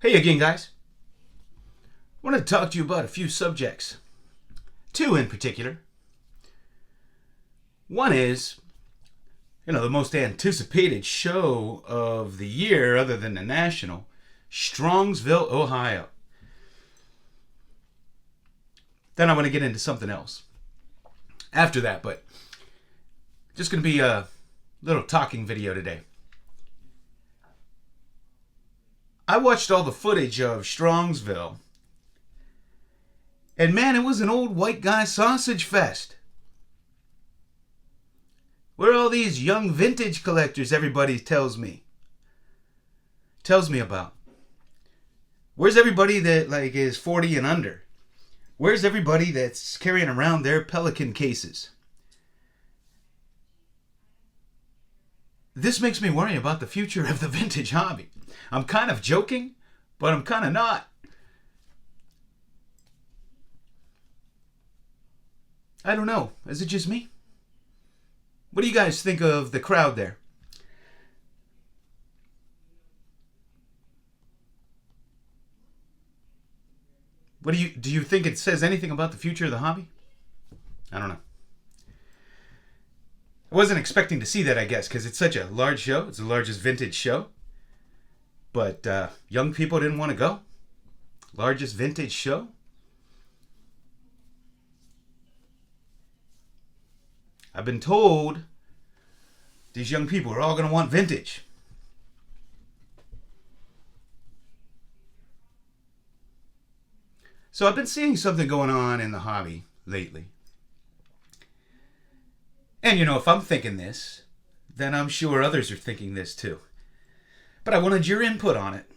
Hey again, guys. I want to talk to you about a few subjects. Two in particular. One is, the most anticipated show of the year, other than the National, Strongsville, Ohio. Then I want to get into something else after that, but just going to be a little talking video today. I watched all the footage of Strongsville, and man, it was an old white guy sausage fest. Where are all these young vintage collectors everybody tells me about? Where's everybody that is 40 and under? Where's everybody that's carrying around their Pelican cases? This makes me worry about the future of the vintage hobby. I'm kind of joking, but I'm kind of not. I don't know. Is it just me? What do you guys think of the crowd there? Do you think it says anything about the future of the hobby? I don't know. I wasn't expecting to see that, I guess, because it's such a large show. It's the largest vintage show. But young people didn't want to go. Largest vintage show. I've been told these young people are all going to want vintage. So I've been seeing something going on in the hobby lately. And if I'm thinking this, then I'm sure others are thinking this too. But I wanted your input on it.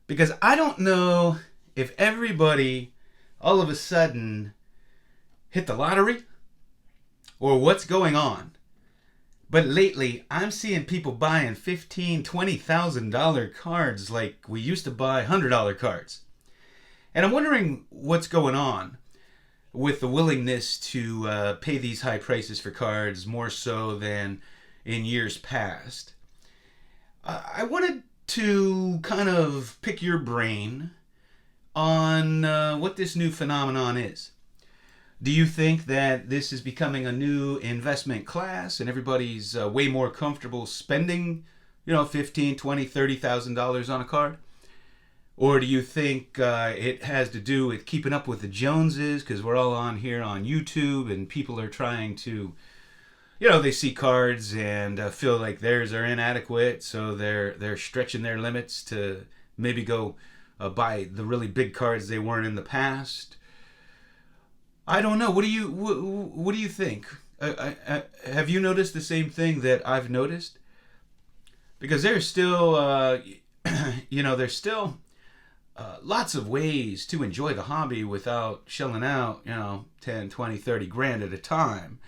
Because I don't know if everybody all of a sudden hit the lottery or what's going on. But lately, I'm seeing people buying $15,000, $20,000 cards like we used to buy $100 cards. And I'm wondering what's going on with the willingness to pay these high prices for cards more so than in years past. I wanted to kind of pick your brain on what this new phenomenon is. Do you think that this is becoming a new investment class and everybody's way more comfortable spending, $15,000, $20,000, $30,000 on a card? Or do you think it has to do with keeping up with the Joneses because we're all on here on YouTube and people are trying to, they see cards and feel like theirs are inadequate, so they're stretching their limits to maybe go buy the really big cards they weren't in the past? I don't know. What do you think? Have you noticed the same thing that I've noticed? Because there's still, there's still lots of ways to enjoy the hobby without shelling out, 10, 20, 30 grand at a time.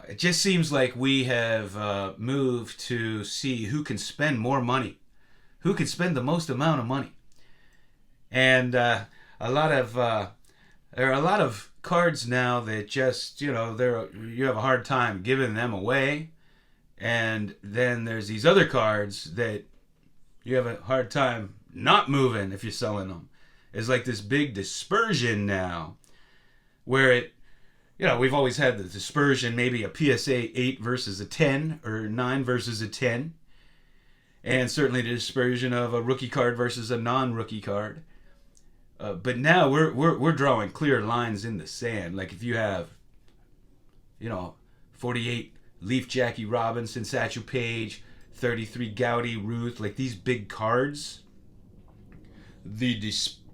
It just seems like we have moved to see who can spend more money, who can spend the most amount of money. And there are a lot of cards now that just, you have a hard time giving them away. And then there's these other cards that you have a hard time not moving if you're selling them. It's like this big dispersion now where we've always had the dispersion, maybe a PSA 8 versus a 10 or 9 versus a 10. And certainly the dispersion of a rookie card versus a non-rookie card. But now we're drawing clear lines in the sand. Like if you have, 48 Leaf Jackie Robinson, Satchel Paige, 33 Gowdy Ruth, like these big cards, the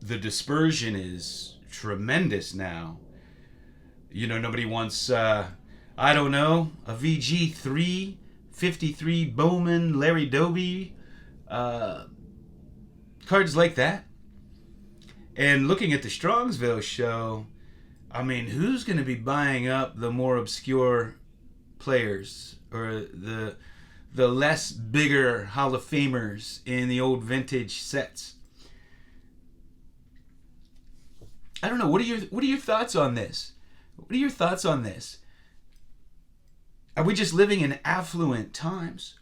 dispersion is tremendous now. Nobody wants, a VG3, 53 Bowman, Larry Doby, cards like that. And looking at the Strongsville show, who's going to be buying up the more obscure players or the less bigger Hall of Famers in the old vintage sets? I don't know. What are your thoughts on this? What are your thoughts on this? Are we just living in affluent times?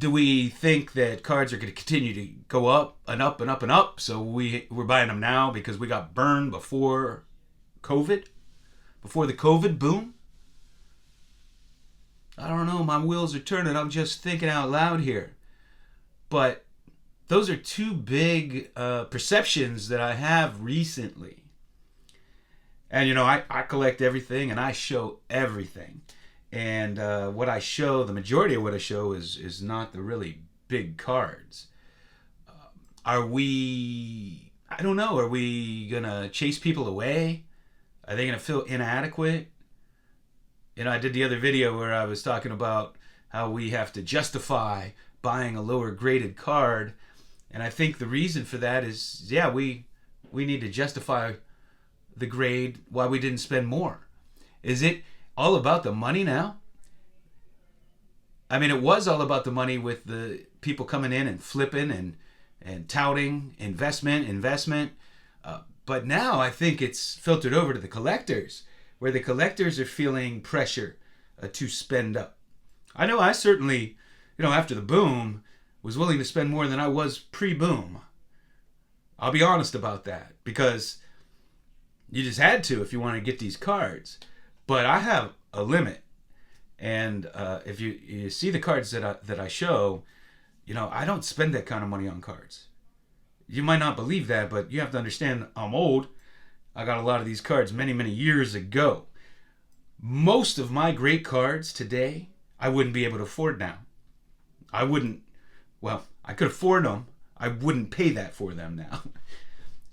Do we think that cards are going to continue to go up and up and up and up? So we're buying them now because we got burned before COVID, before the COVID boom? I don't know. My wheels are turning. I'm just thinking out loud here. But those are two big perceptions that I have recently. And, you know, I collect everything and I show everything. And what I show, the majority of what I show is not the really big cards. Are we, I don't know, are we going to chase people away? Are they going to feel inadequate? You know, I did the other video where I was talking about how we have to justify buying a lower graded card. And I think the reason for that is, yeah, we need to justify the grade why we didn't spend more. Is it all about the money now? I mean, it was all about the money with the people coming in and flipping and touting investment. But now I think it's filtered over to the collectors, where the collectors are feeling pressure to spend up. I know I certainly, you know, after the boom, was willing to spend more than I was pre-boom. I'll be honest about that, because you just had to if you want to get these cards. But I have a limit, and if you see the cards that I show, you know, I don't spend that kind of money on cards. You might not believe that, but you have to understand I'm old. I got a lot of these cards many, many years ago. Most of my great cards today, I wouldn't be able to afford now. I wouldn't, well, I could afford them. I wouldn't pay that for them now.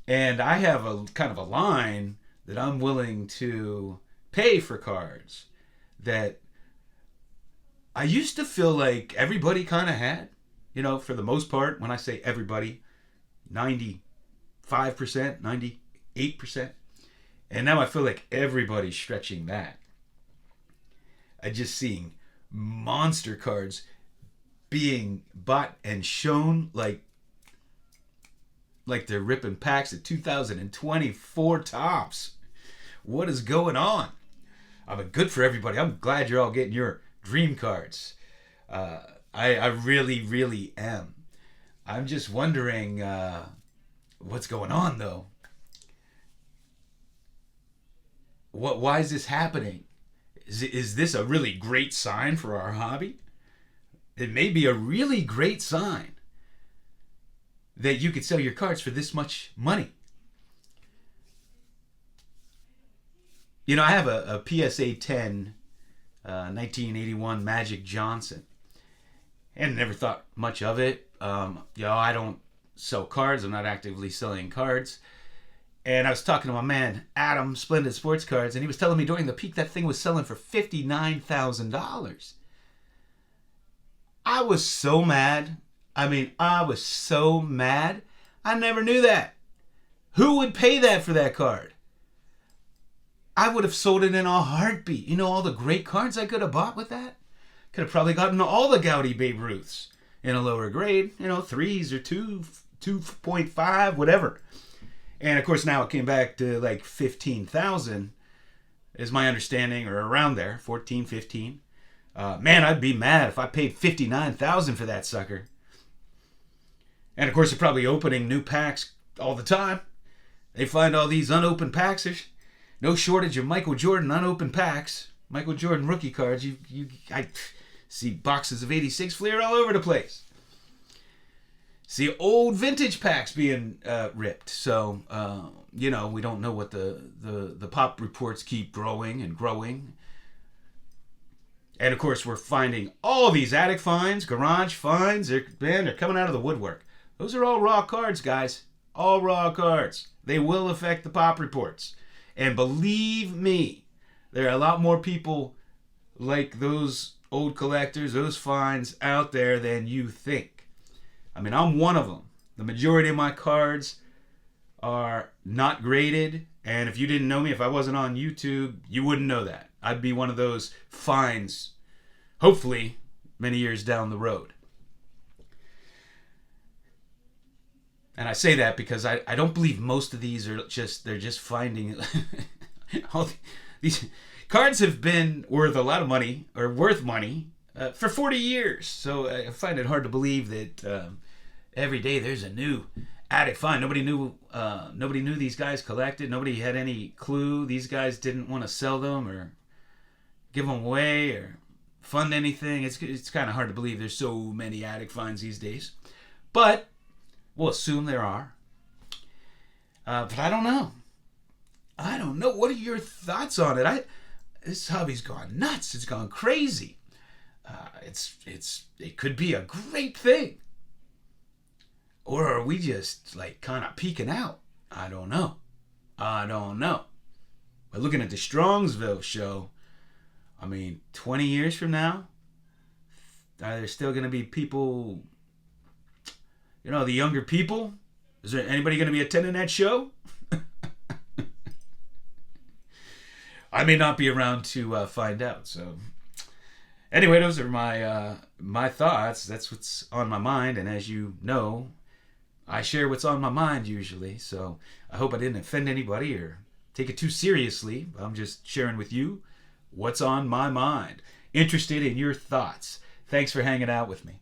And I have a kind of a line that I'm willing to pay for cards that I used to feel like everybody kind of had. You know, for the most part, when I say everybody, 95%, 98%. And now I feel like everybody's stretching that. I just seeing monster cards being bought and shown like they're ripping packs at 2024 tops. What is going on? I'm good for everybody. I'm glad you're all getting your dream cards. I really, really am. I'm just wondering what's going on, though. Why is this happening? Is this a really great sign for our hobby? It may be a really great sign that you could sell your cards for this much money. You know, I have a PSA 10 1981 Magic Johnson, and never thought much of it. You know, I don't sell cards. I'm not actively selling cards. And I was talking to my man, Adam, Splendid Sports Cards, and he was telling me during the peak that thing was selling for $59,000. I was so mad. I mean, I was so mad. I never knew that. Who would pay that for that card? I would have sold it in a heartbeat. You know, all the great cards I could have bought with that? Could have probably gotten all the Gaudy Babe Ruths in a lower grade. You know, 3s or 2.5, whatever. And of course now it came back to like 15,000 is my understanding, or around there, 14, 15. Man, I'd be mad if I paid 59,000 for that sucker. And of course they're probably opening new packs all the time. They find all these unopened packs. There's no shortage of Michael Jordan unopened packs. Michael Jordan rookie cards. I see boxes of 86 Fleer all over the place. See old vintage packs being ripped. So, you know, we don't know what the pop reports keep growing and growing. And of course, we're finding all these attic finds, garage finds. They're coming out of the woodwork. Those are all raw cards, guys. All raw cards. They will affect the pop reports. And believe me, there are a lot more people like those old collectors, those finds out there than you think. I mean, I'm one of them. The majority of my cards are not graded. And if you didn't know me, if I wasn't on YouTube, you wouldn't know that. I'd be one of those finds, hopefully, many years down the road. And I say that because I don't believe most of these are they're just finding all these cards have been worth a lot of money, or worth money, for 40 years. So I find it hard to believe that every day there's a new addict find. Nobody knew these guys collected. Nobody had any clue these guys didn't want to sell them or give them away or fund anything. It's kind of hard to believe there's so many addict finds these days. But we'll assume there are. But I don't know. What are your thoughts on it? This hobby's gone nuts. It's gone crazy. It could be a great thing. Or are we just like kind of peeking out? I don't know. But looking at the Strongsville show, 20 years from now, are there still going to be people, the younger people? Is there anybody going to be attending that show? I may not be around to find out. So, anyway, those are my thoughts. That's what's on my mind, and as you know, I share what's on my mind usually. So I hope I didn't offend anybody or take it too seriously. I'm just sharing with you what's on my mind. Interested in your thoughts. Thanks for hanging out with me.